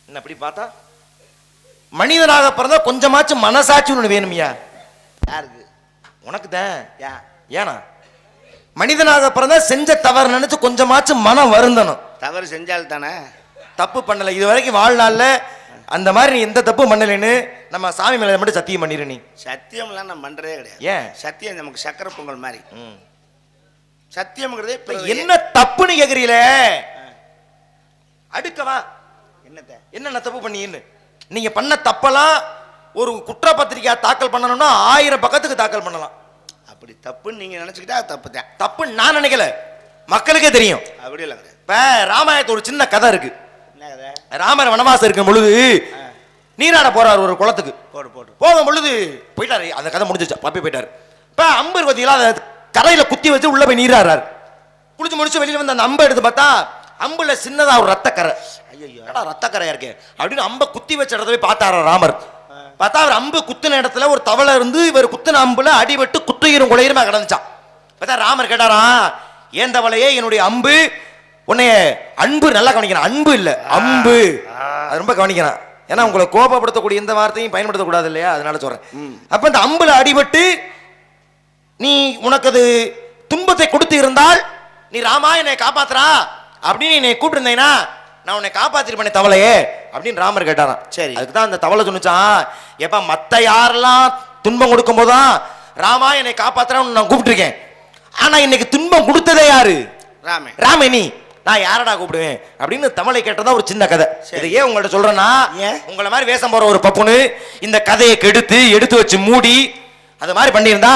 என்ன அப்படி பார்த்தா மனிதனாக பிறந்தா கொஞ்சமாச்சும் மனசாட்சி ஒன்று வேணும்யா. யாருக்கு? உனக்கு தான். ஏனா மனிதனாக பிறந்தா செஞ்ச தவறு நினைச்சு கொஞ்சமாச்சும் மனம் வருந்தணும். தவறு செஞ்சால் தானே. தப்பு பண்ணல இது வரைக்கும் வாழ்நாள்ல, அந்த மாதிரி நீ எந்த தப்பு பண்ணலன்னு நம்ம சாமி மேல மட்டும் சத்தியம் பண்ணிரு. நீ சத்தியம்லாம் நான் பண்றதே கிடையாது. ஏன்? சத்தியம் நமக்கு சக்கரை பொங்கல் மாதிரி. சத்தியம்ங்கிறதே என்ன தப்புன்னு கேக்குறீல? அடுக்கவா என்னென்ன தப்பு பண்ணீன்னு நீங்க பண்ண தப்பெல்லாம் ஒரு குற்றப்பத்திரிக்கை தாக்கல் பண்ணணும்னா 1000 பக்கத்துக்கு தாக்கல் பண்ணலாம். அப்படி தப்புன்னு நீங்க நினைச்சுக்கிட்டா தப்பு தான். தப்புன்னு நான் நினைக்கல, மக்களுக்கே தெரியும். அப்படி இல்லை. இப்ப ராமாயணத்து ஒரு சின்ன கதை இருக்கு. என்ன கதை? ராமர் வனவாசம் இருக்கும் பொழுது நீராட போறாரு ஒரு குளத்துக்கு. போகும் பொழுது போயிட்டாரு. அந்த கதை முடிஞ்சிச்சு, பப்பி போயிட்டாரு. இப்ப அம்பு பார்த்தீங்களா, அதை கரையில குத்தி வச்சு உள்ள போய் நீராடுறாரு. குளிச்சு முடிச்சு வெளியில வந்து அந்த அம்பை எடுத்து பார்த்தா அம்புல சின்னதா ஒரு ரத்தக்கரை. ஐயோ ரத்தக்கரையா இருக்கு அப்படின்னு அம்பை குத்தி வச்ச இடத்துல போய் பார்த்தாரு ராமர். பார்த்தா அவர் அம்பு குத்துன இடத்துல ஒரு தவளை இருந்து இவர் குத்துன அம்புல அடிபட்டு குத்துயிரும் குலையுமா கிடந்துச்சான். பார்த்தா ராமர் கேட்டாரா, ஏன் தவளையே என்னுடைய அம்பு உன்னைய அன்பு நல்லா கவனிக்கிறான், அன்பு இல்ல அம்பு, அது ரொம்ப கவனிக்கிறான். ஏன்னா உங்களை கோபப்படுத்தக்கூடிய எந்த வார்த்தையும் பயன்படுத்தக்கூடாது இல்லையா, அதனால சொல்றேன். அப்ப இந்த அம்புல அடிபட்டு நீ உனக்கு அது துன்பத்தை கொடுத்து இருந்தால் நீ ராமா என்னை காப்பாத்துறா அப்படின்னு என்னை கூப்பிட்டு இருந்தேன்னா நான் உன்னை காப்பாத்திருப்பேன் தவளையே அப்படின்னு ராமர் கேட்டாராம். சரி, அதுக்குதான் அந்த தவளை சொன்னுச்சான், எப்ப மத்த யாரெல்லாம் துன்பம் கொடுக்கும் போதுதான் ராமா என்னை காப்பாத்துறான்னு நான் கூப்பிட்டுருக்கேன். ஆனா இன்னைக்கு துன்பம் கொடுத்ததே யாரு? ராமே. நீ நான் யாரடா கூப்பிடுவேன் அப்படின்னு தவளை கேட்டதா ஒரு சின்ன கதை. இதை ஏன் உங்கள்ட்ட சொல்றேன்னா, உங்களை மாதிரி வேஷம் போற ஒரு பப்புனு இந்த கதையை கெடுத்து எடுத்து வச்சு மூடி அது மாதிரி பண்ணியிருந்தா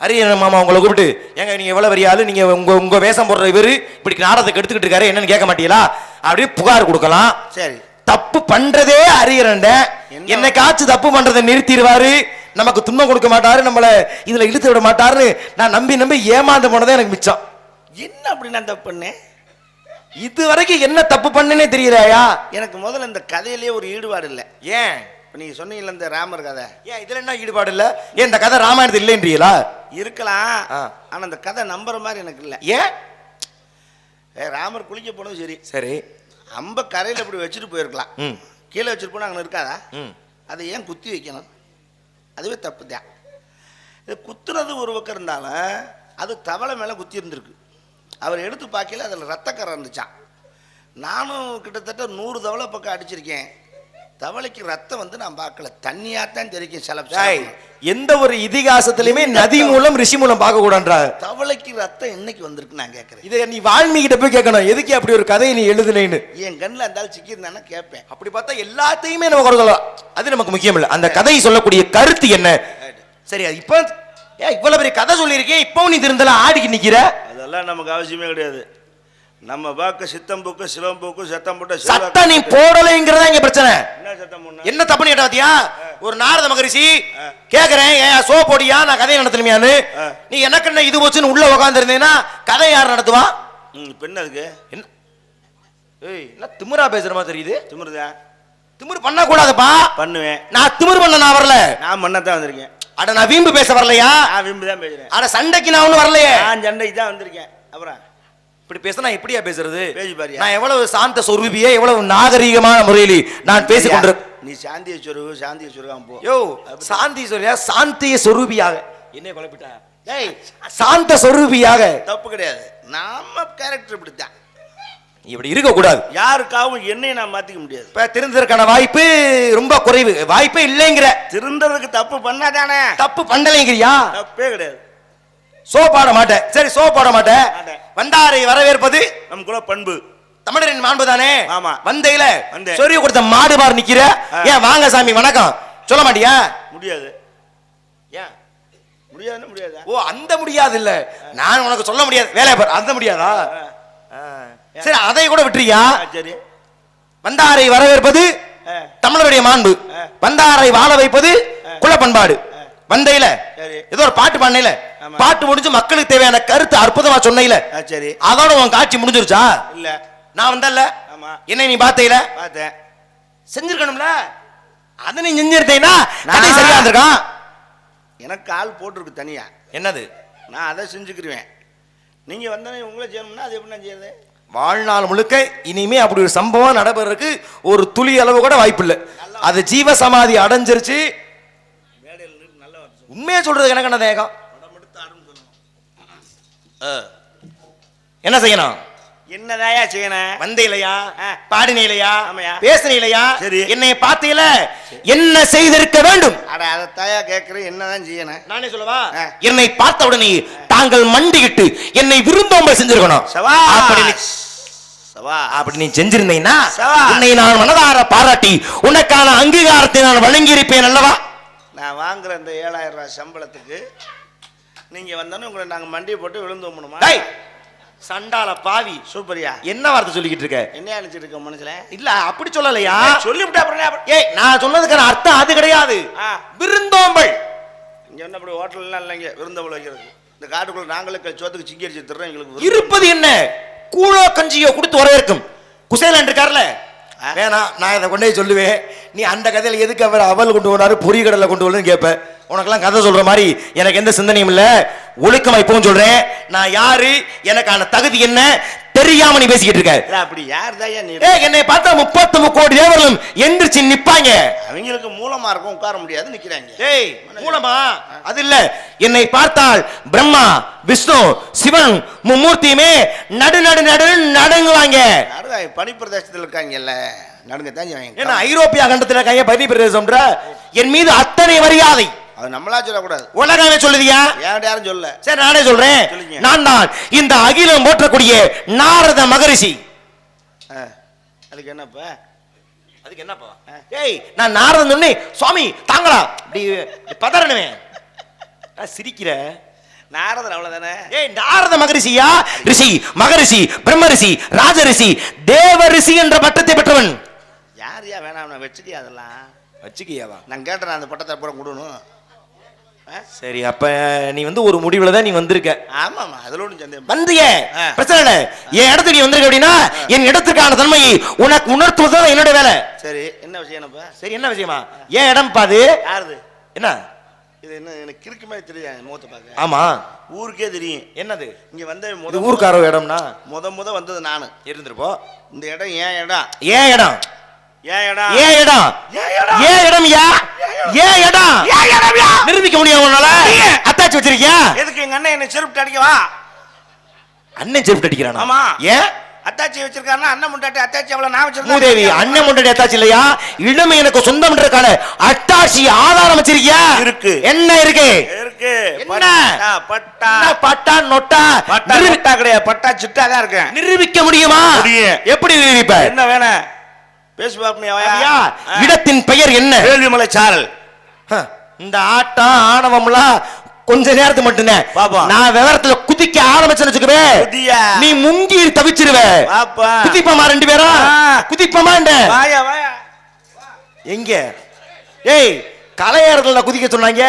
ஹரியன் மாமா உங்களை கூப்பிட்டு ஏங்க நீங்க எவ்வளவு பெரியாளு, நீங்க உங்க வேஷம் போடுற இவரு இப்படி நாடகத்தை எடுத்துக்கிட்டு இருக்காரு என்னன்னு கேட்க மாட்டீங்களா அப்படி புகார் கொடுக்கலாம். சரி, தப்பு பண்றதே ஹரியரண்ட, என்னைக்காச்சும் தப்பு பண்றதை நிறுத்திடுவாரு, நமக்கு துன்பம் கொடுக்க மாட்டாரு, நம்மள இதுல இழுத்து விட மாட்டாருன்னு நான் நம்பி ஏமாந்து போனதே எனக்கு மிச்சம். என்ன அப்படி நான் தப்பு பண்ணேன்? இது வரைக்கும் என்ன தப்பு பண்ணேனே தெரியலையா? எனக்கு முதல்ல இந்த கதையிலேயே ஒரு ஈடுபாடு இல்லை. ஏன்? நீங்க சொன்னீங்கல்ல இந்த ராமர் கதை, ஏன் இதுல என்ன ஈடுபாடு இல்ல? ஏன் இந்த கதை ராமாயணத்தில் இல்லைன்றீங்களா? இருக்கலாம், ஆனா இந்த கதை நம்புற மாதிரி எனக்கு இல்லை. ஏன்? ராமர் குளிக்க போனது சரி சரி, அம்ப கரையில் இப்படி வச்சுட்டு போயிருக்கலாம், கீழே வச்சுட்டு போனா அங்கே இருக்காதா? அதை ஏன் குத்தி வைக்கணும்? அதுவே தப்பு தான். இது குத்துறது ஒரு பக்கம் இருந்தாலும் அது தவளை மேலே குத்தி இருந்திருக்கு. அவர் எடுத்து பார்க்கல அதில் ரத்தக்கரை இருந்துச்சான். நானும் கிட்டத்தட்ட 100 தவளை பக்கம் அடிச்சிருக்கேன். தவளைக்கு ரத்தம் வந்து நான் பார்க்கல, தண்ணியாத்தான் தெரிக்கும். சில எந்த ஒரு இதிகாசத்திலுமே நதி மூலம் ரிஷி மூலம் பார்க்க கூடாது. தவளைக்கு ரத்தம் இன்னைக்கு வந்திருக்கு நான் கேட்கறேன். இதை நீ வால்மீகிட்ட போய் கேட்கணும், எதுக்கு அப்படி ஒரு கதையை நீ எழுதுனேன்னு. என் கண்ணில் இருந்தாலும் சிக்கியிருந்தானே கேட்பேன். அப்படி பார்த்தா எல்லாத்தையுமே நம்ம குறைக்கலாம், அது நமக்கு முக்கியம் இல்லை. அந்த கதையை சொல்லக்கூடிய கருத்து என்ன? சரி, இப்ப இவ்வளவு பெரிய கதை சொல்லியிருக்கேன், இப்போ நீ திருந்தல ஆடிக்கு நிக்கிற. அதெல்லாம் நமக்கு அவசியமே கிடையாது. நம்ம பார்க்க சித்தம் பூக்கு சிவம் பூக்கு சத்தம் போட்ட சத்தம் நீ போடலைங்கிறதா இங்க பிரச்சனை. என்ன சத்தம்? என்ன தப்பு கேட்டா பாத்தியா? ஒரு நாரத மகரிஷி கேக்குறேன், ஏன் சோ போடியா நான் கதையை நடத்தணுமியான்னு. நீ எனக்கு என்ன இது போச்சுன்னு உள்ள உட்கார்ந்து இருந்தேன்னா கதை யார் நடத்துவா? பெண் அதுக்கு என்ன? ஏய் என்ன திமிரா பேசுற மாதிரி தெரியுது. திமிருதா? திமிரு பண்ண கூடாதுப்பா. பண்ணுவேன். நான் திமிரு பண்ண நான் வரல, நான் பண்ணத்தான் வந்திருக்கேன். அட நான் வீம்பு பேச வரலையா? நான் வீம்பு தான் பேசுறேன். அட சண்டைக்கு நான் ஒன்னும் வரலையே, நான் சண்டைக்கு தான் வந்திருக்கேன். அப்புறம் இப்படி பேசினா எப்படியா பேசுறது? பேசி பாரு, நான் எவ்வளவு சாந்த சொரூபியே, எவ்வளவு நாகரீகமான முறையில் நான் பேசிக்கொண்டு. நீ சாந்திய சொருவு சாந்திய சொருகாம போ. யோ சாந்தி சொல்லியா? சாந்திய சொரூபியாக என்ன குழப்பிட்டா? டேய் சாந்த சொரூபியாக தப்பு கிடையாது. நாம கேரக்டர் இப்படித்தான், இப்படி இருக்க கூடாது. யாருக்காகவும் என்னையும் நான் மாத்திக்க முடியாது. இப்ப திருந்ததற்கான வாய்ப்பு ரொம்ப குறைவு, வாய்ப்பே இல்லைங்கிற. திருந்ததுக்கு தப்பு பண்ணாதானே? தப்பு பண்ணலைங்கிறியா? தப்பே கிடையாது. சோ பாட மாட்டேன். சரி, சோ பாட மாட்டேன். வந்தாரை வரவேற்பது நம் குல பண்பு, தமிழரின் மாண்பு தானே. ஆமா. வந்தையில சொரிய கொடுத்த மாடு பார் நிக்கிற, ஏன் வாங்க சாமி வணக்கம் சொல்ல மாட்டியா? முடியாது. ஏன் முடியாது? முடியாது. ஓ அந்த முடியாது இல்ல, நான் உனக்கு சொல்ல முடியாது வேலைய பார், அந்த முடியாதா? சரி, அதை கூட விட்டுறியா? சரி, வந்தாரை வரவேற்பது தமிழருடைய மாண்பு, வந்தாரை வாழ வைப்பது குல பண்பாடு. வந்தையில ஏதோ ஒரு பாட்டு பண்ணையில பாட்டு முடிஞ்சு மக்களுக்கு தேவையான கருத்து அற்புதமா சொன்னையில, சரி அதோட உன் காட்சி முடிஞ்சிருச்சா? இல்ல, நான் வந்தல்ல, என்ன நீ பாத்தையில பார்த்தேன், செஞ்சிருக்கணும்ல, அதை நீ செஞ்சிருந்தேன்னா கதை சரியா இருந்திருக்கான். எனக்கு ஆள் போட்டிருக்கு தனியா. என்னது? நான் அதை செஞ்சுக்கிருவேன். நீங்க வந்தோடனே உங்களை செய்யணும்னா அது எப்படி நான் செய்யறது? வாழ்நாள் முழுக்க இனிமே அப்படி ஒரு சம்பவம் நடைபெறதுக்கு ஒரு துளி அளவு கூட வாய்ப்பு இல்லை. அது ஜீவ சமாதி அடைஞ்சிருச்சு. உண்மையா சொல்றதுக்கு எனக்கு என்ன தேகம்? என்ன செய்யணும்? என்னதாயா செய்யணும்? வந்தையிலையா, பாடினையிலையா, பேசினையிலையா, சரி, என்னை பார்த்தீல என்ன செய்திருக்க வேண்டும்? அட அதை தாயா கேட்கிறேன். என்னதான் செய்யணும்? நானே சொல்லவா? என்னை பார்த்த உடனே தாங்கள் மண்டிக்கிட்டு என்னை விரும்பாமல் செஞ்சிருக்கணும். அப்படி நீ செஞ்சிருந்தீங்கன்னா என்னை நான் மனதார பாராட்டி உனக்கான அங்கீகாரத்தை நான் வழங்கி இருப்பேன் அல்லவா? நான் வாங்குற இந்த 7000 ரூபாய் சம்பளத்துக்கு நீங்க வந்தோன்னு உங்களை நாங்க மண்டியை போட்டு விழுந்து போகணுமா? சண்டால பாவி. சூப்பரியா. என்ன வார்த்தை சொல்லிக்கிட்டு இருக்க? என்ன நினைச்சிட்டு இருக்க மனசுல? இல்ல அப்படி சொல்லலையா? சொல்லிவிட்டா ஏய், நான் சொன்னதுக்கான அர்த்தம் அது கிடையாது. விருந்தோம்பல். இங்க என்ன அப்படி ஹோட்டல்லாம் இல்லைங்க விருந்தோம்பல் வைக்கிறது. இந்த காட்டுக்குள்ள நாங்களே சோத்துக்கு சிங்கி அடிச்சு தர்றோம். எங்களுக்கு இருப்பது என்ன? கூழோ கஞ்சியோ கொடுத்து வரவேற்கும் குசேலன் இருக்கார்ல, வேணாம் நான் இதை கொண்டே சொல்லுவேன். நீ அந்த கதையில எதுக்கு அவர் அவல் கொண்டு வராரு பொறி கடலை கொண்டு வரலன்னு கேட்ப. உனக்கெல்லாம் கதை சொல்ற மாதிரி எனக்கு எந்த சிந்தனையும் இல்ல. ஒழுக்கமா இப்பவும் சொல்றேன், நான் யாரு, எனக்கான தகுதி என்ன தெரியாம நீ பேசிக்கிட்டு இருக்க. அப்படி யார் தான் என்னை பார்த்தா 33 கோடி தேவர்களும் எந்திரிச்சு நிப்பாங்க. அவங்களுக்கு மூலமா இருக்கும், உட்கார முடியாது, நிக்கிறாங்க. ஏய், மூலமா அது இல்ல. என்னை பார்த்தால் பிரம்மா, விஷ்ணு, சிவன் மும்மூர்த்தியுமே நடு நடு நடு நடுங்குவாங்க. பனி பிரதேசத்தில் இருக்காங்கல்ல, நடுங்க தான் செய்வாங்க. ஏன்னா ஐரோப்பியா கண்டத்துல கைய பனி பிரதேசம்ன்ற என் மீது அத்தனை மரியாதை. அது நம்மளா சொல்லக்கூடாது, உலகமே சொல்லுதியா? யாரும் சொல்ல. சரி, நானே சொல்றேன். நான் தான் இந்த அகிலம் போற்றக்கூடிய நாரத மகரிஷி. அதுக்கு என்னப்ப? அதுக்கு என்னப்பா? ஏய், நான் நாரதன் சொன்னே சுவாமி தாங்களா அப்படி பதறணுமே. சிரிக்கிற நாரதன் அவ்வளவுதானே? ஏய், நாரத மகரிஷியா? ரிஷி, மகரிஷி, பிரம்ம ரிஷி, ராஜ ரிஷி, தேவ ரிஷி என்ற பட்டத்தை பெற்றவன். யார் யா வேணாம், நான் வச்சுக்கியா? அதெல்லாம் வச்சுக்கியாவா? நான் கேட்டேன் அந்த பட்டத்தை அப்புறம் கொடுக்கணும். சரி, அப்ப நீ ஒரு முடிவுல தான் நீ வந்திருக்க. ஆமாமா, அதுல ஒன்றும் சந்தேகம் வந்தியே பிரச்சனை இல்லை. என் இடத்துக்கு நீ வந்திருக்க அப்படின்னா என் இடத்துக்கான தன்மையை உனக்கு உணர்த்துவதுதான் என்னோட வேலை. சரி, என்ன விஷயம்? சரி, என்ன விஷயமா? ஏன் இடம் பாது? யாருது? என்ன இது? என்ன எனக்கு கிறுக்கு மாதிரி தெரியாது முகத்தை பார்க்க. ஆமா, ஊருக்கே தெரியும். என்னது இங்க வந்த ஊருக்கார இடம்னா முத வந்தது நானு. இருந்திருப்போ. இந்த இடம் ஏன் இடம்? ஏன் இடம்? ஏன் இடம்? ஏன் இடம்? ஏன் இடம்? யா ஏன் இடம்? நிரூபிக்க முடியும் உன்னால? அத்தாச்சி வச்சிருக்கியா? எதுக்கு எங்க அண்ணன் என்ன செருப்பு அடிக்கவா? அண்ணன் செருப்பு அடிக்கிறானா? ஆமா. ஏன் அத்தாச்சி வச்சிருக்காருன்னா அண்ணன் முண்டாட்டி அத்தாச்சி அவள நான் வச்சிருக்கேன். மூதேவி, அண்ணன் முண்டாட்டி அத்தாச்சி இல்லையா? இளமை எனக்கு சொந்தம்ன்றதுக்கான அத்தாச்சி ஆதாரம் வச்சிருக்கியா? இருக்கு. என்ன இருக்கு? இருக்கு. என்ன? பட்டா. பட்டா நொட்டா? பட்டா கிடையாது, பட்டா சிட்டா தான் இருக்கு. நிரூபிக்க முடியுமா? எப்படி நிரூபிப்ப? என்ன வேணும் பேசி பாப்பனியா? இடத்தின் பெயர் என்ன? வேள்விமலை சாரல். இந்த ஆட்டம் ஆணவம்லாம் கொஞ்ச நேரத்துக்கு மட்டும்தான். நான் விவரத்துல குதிக்க ஆரம்பிச்சேன்னு வச்சுக்கவே நீ முங்கி தவிச்சிருவ. குதிப்பமா ரெண்டு பேரும்? குதிப்பமா? எங்க? ஏய், கலையறதுல குதிக்க சொன்னாங்க,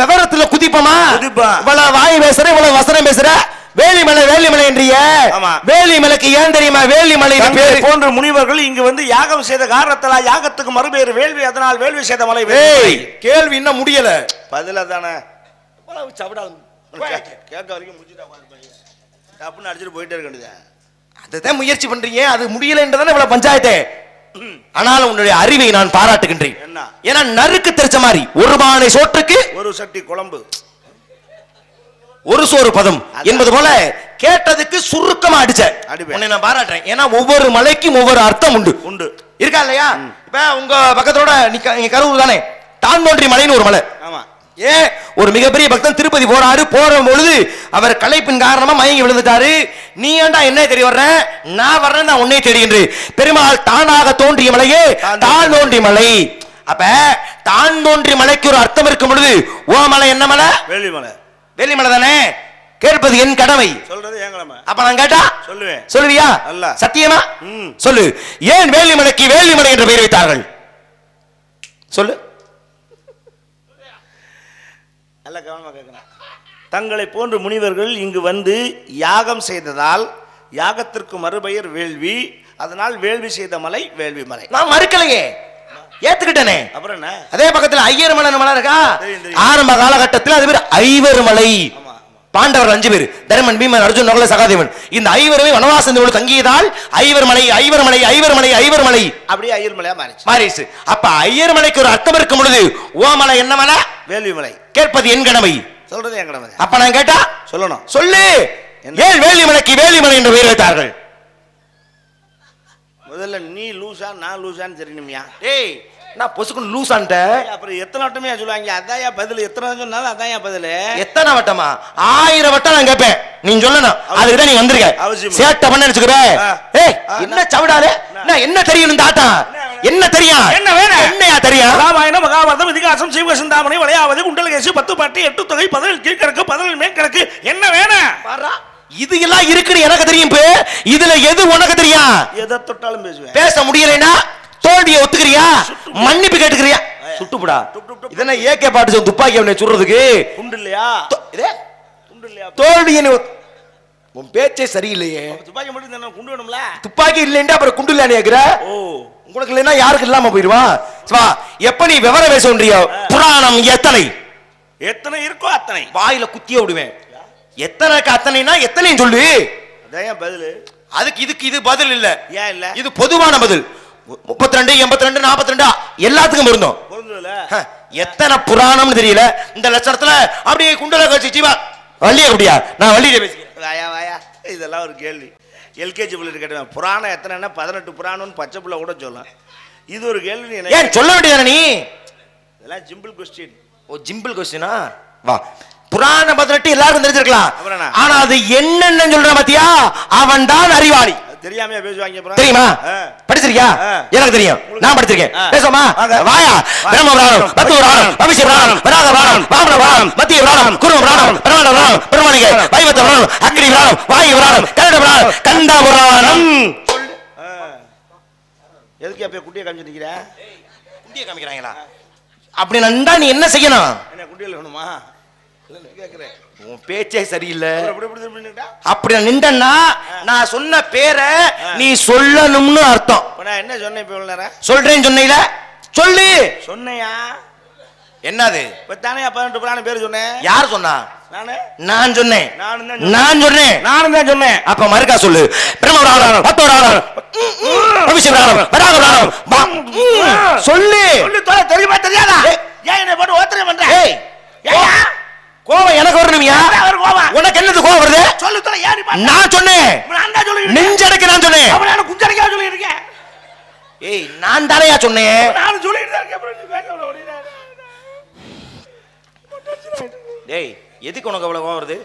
விவரத்துல குதிப்பமா? இவ்வளவு வாய் பேசுற, இவ்வளவு வசனம் பேசுற. வேலிமலை வேலிமலை என்றிய வேலிமலைக்கு ஏன் தெரியுமா வேலிமலை பேரு? போன்ற முனிவர்கள் இங்கு வந்து யாகம் செய்த காரணத்தால் யாகத்துக்கு மறுபேறு வேள்வி, அதனால் வேள்வி செய்த மலை. கேள்வி இன்னும் முடியல. பதில தானே கேட்க வரைக்கும் அப்படின்னு அடிச்சுட்டு போயிட்டே இருக்க வேண்டியது. அதுதான் முயற்சி பண்றீங்க, அது முடியலன்றதானே இவ்வளவு பஞ்சாயத்து. ஆனால் உன்னுடைய அறிவை நான் பாராட்டுகின்றேன். ஏன்னா நறுக்கு தெரிச்ச மாதிரி ஒரு பானை சோற்றுக்கு ஒரு சட்டி குழம்பு, ஒரு சோறு பதம் என்பது போல கேட்டதுக்கு சுருக்கமா அடிச்ச உன்னை நான் பாராட்டுறேன். ஏன்னா ஒவ்வொரு மலைக்கும் ஒவ்வொரு அர்த்தம் உண்டு உண்டு இருக்கா இல்லையா? இப்ப உங்க பக்கத்தோட நீங்க கரூர் தானே, தான்தோன்றி மலைன்னு ஒரு மலை. ஆமா. ஏன் ஒரு மிகப்பெரிய பக்தன் திருப்பதி போறாரு, போற பொழுது அவர் களைப்பின் காரணமா மயங்கி விழுந்துட்டாரு. நீ ஏன்டா என்ன தேடி வர்ற? நான் வர்றேன், நான் உன்னை தேடுகின்றேன். பெருமாள் தானாக தோன்றிய மலையே தான்தோன்றி மலை. அப்ப தான்தோன்றி மலைக்கு ஒரு அர்த்தம் இருக்கும் பொழுது ஓ மலை என்ன மலை? வேலிமலை. வேலிமலை தானே. கேட்பது என் கடமை, சொல்றது என் கடமை. அப்ப நான் கேட்டா சொல்லுவேன். சொல்லுவியா? சத்தியமா சொல்லு. ஏன் வேலிமலைக்கு வேலிமலை என்று பெயர் வைத்தார்கள்? சொல்லு. நல்ல கவனமா கேட்கணும். தங்களை போன்ற முனிவர்கள் இங்கு வந்து யாகம் செய்ததால் யாகத்திற்கு மறுபெயர் வேள்வி, அதனால் வேள்வி செய்த மலை வேள்வி மலை. நான் மறுக்கலையே, ஏத்துக்கிட்டனே. அப்புறம் என்ன? அதே பக்கத்துல ஐயர் மலை மலை இருக்கா? ஆரம்ப காலகட்டத்தில் அது பேர் ஐவர் மலை. பாண்டவர்கள் 5 பேர், தருமன், பீமன், அர்ஜுன், நகுல, சகாதேவன். இந்த ஐவருமே வனவாசந்தோடு தங்கியதால் ஐவர்மலை ஐவர்மலை ஐவர்மலை ஐவர்மலை அப்படியே ஐயர்மலையா மாறிடுச்சு. அப்ப ஐயர்மலைக்கு ஒரு அர்த்தம் இருக்கும் பொழுது ஓமலை என்ன மலை? வேள்விமலை. கேட்பது என் கடமை, சொல்றது என் கடமை. அப்ப நான் கேட்டா சொல்லணும். சொல்லு. ஏன் வேள்விமலைக்கு வேள்விமலை என்று பெயர் வைத்தார்கள்? முதல்ல நீ லூசா நான் லூசான்னு தெரியணுமியா? ஏய் நான் பொசுக்குன்னு லூசான்ட்ட. அப்புறம் எத்தனை வட்டமே சொல்லுவாங்க, அதான் பதில். எத்தனை சொன்னாலும் அதான் பதில். எத்தனை வட்டமா? 1000 வட்டம் நான் கேட்பேன், நீ சொல்லணும். அதுக்குதான் நீ வந்திருக்க. சேட்டை பண்ண நினைச்சுக்கிறே. ஏய் என்ன சவுடாலே, நான் என்ன தெரியும் இந்த ஆட்டம்? என்ன தெரியும்? என்ன வேணும்? என்னையா தெரியும்? ராமாயணம், மகாபாரதம், இதிகாசம், சீவக சிந்தாமணி, வளையாவது, குண்டலகேசி, 10 பாட்டு, 8 தொகை, 11 கீழ்கணக்கு, 11 மேற்கணக்கு. என்ன வேணும்? இது எல்லாம் இருக்குன்னு எனக்கு தெரியும். இதுல எது உனக்கு தெரியும்? எதை தொட்டாலும் பேசுவேன். பேச முடியலைன்னா தோல்வியை ஒத்துக்கிறியா? மன்னிப்பு கேட்டுக்கிறியா? சுட்டுப்புடா. இதென்ன ஏகே பாட்டு துப்பாக்கி அவனை சுடுறதுக்கு குண்டு இல்லையா? குண்டு இல்லையா? தோல்வியை உன் பேச்சே சரியில்லையே. துப்பாக்கி மட்டும் தானே குண்டு வேணும்ல? துப்பாக்கி இல்லைன்னா அப்புறம் குண்டு இல்லையா கேக்குற? ஓ உங்களுக்கு இல்லைன்னா யாருக்கு இல்லாம போயிடுவான். எப்ப நீ விவரம் பேச ஒன்றியோ? புராணம் எத்தனை எத்தனை இருக்கோ அத்தனை வாயில குத்திய விடுவேன். எத்தனைக்கு அத்தனைனா எத்தனை சொல்லு. அதான் பதில். அதுக்கு இதுக்கு இது பதில் இல்ல. ஏன் இல்ல? இது பொதுவான பதில். 32 82 42 எல்லாத்துக்கும் பொருந்தும். எத்தனை புராணம்னு தெரியல. இந்த லட்சணத்துல அப்படியே குண்டல கட்சி ஜீவா வள்ளிய அப்படியா? நான் வள்ளியில பேசிக்கிறேன். வாயா வாயா, இதெல்லாம் ஒரு கேள்வி. எல்கேஜி பிள்ளை கேட்டேன் புராணம் எத்தனைன்னா 18 புராணம்னு பச்சை பிள்ளை கூட சொல்லலாம். இது ஒரு கேள்வி. ஏன் சொல்ல வேண்டியதானே நீ? இதெல்லாம் சிம்பிள் கொஸ்டின். ஓ சிம்பிள் கொஸ்டினா? வா, புராண 18 எல்லாருக்கும் தெரிஞ்சிருக்கலாம். ஆனா அது என்னன்னு சொல்ற பாத்தியா? அவன் தான் அறிவாளி. தெரியாமையா பேசுவாங்க? தெரியுமா? படிச்சிருக்கியா? எனக்கு தெரியும், நான் படிச்சிருக்கேன். பேசுமா? வாயா. பிரம்ம புராணம், பத்து புராணம், பவிஷ்ய புராணம், வராக புராணம், வாமன புராணம், மத்திய புராணம், குரும புராணம், பிரமாண்ட புராணம், பிரமாணிக, வைவத்த புராணம், அக்னி புராணம், வாயு புராணம், கன்னட புராணம், கந்த புராணம். எதுக்கு அப்ப குட்டியை காமிச்சு நிக்கிற? குட்டியை காமிக்கிறாங்களா? அப்படி நண்டா நீ என்ன செய்யணும்? என்ன குட்டியில் வேணுமா? கேக்குறேன். உன் பேச்சே சரியில்லை. அப்படி நின்றா நான் சொன்ன பேரை நீ சொல்லணும்னு அர்த்தம். நான் என்ன சொன்னேன்? இப்ப நேரம் சொல்றேன்னு சொன்னீல, சொல்லு. சொன்னையா? என்னது? தானே 18 புராணம் பேர் சொன்னேன். யார் சொன்னா? நான் சொன்னேன். நான் சொன்னேன். நானும் தான் சொன்னேன். அப்ப மறுக்கா சொல்லு. பிரம்ம புராணம், பத்து புராணம், பவிஷ்ய புராணம், வராக புராணம் சொல்லு. தெரியுமா தெரியாதா? ஏன் என்ன போட்டு ஓத்திரம் பண்ற? கோவம் எனக்கு வரணுமியா? உனக்கு என்னது கோவம் வருது? சொல்லு. நான் சொன்னேன். நெஞ்சடைக்க நான் சொன்னேன். குஞ்சடைக்க சொல்லி இருக்கேன். ஏய் நான் தானையா சொன்னேன். நான் சொல்லிட்டு டேய் எதுக்கு உனக்கு அவ்வளவு கோவம் வருது?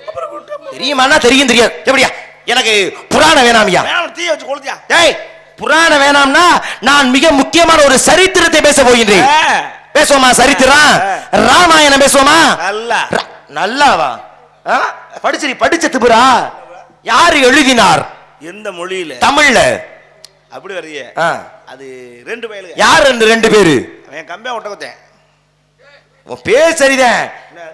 தெரியுமானா தெரியும் தெரியாது. எப்படியா? எனக்கு புராணம் வேணாமியா? தீ வச்சு கொளுத்தியா? டேய் புராணம் வேணாம்னா நான் மிக முக்கியமான ஒரு சரித்திரத்தை பேச போகின்றேன். பேசுவோமா? சரித்திரம் ராமாயணம் பேசுவோமா? நல்லாவா? படிச்ச திபுரா யாரு எழுதினார்? எந்த மொழியில? தமிழ்ல. அப்படி வரைய அது 2 வயலுங்க. யார் 2 பேரு? அவன் கம்பே ஒட்டக்குத்தேன். உன் பேர் சரிதான்.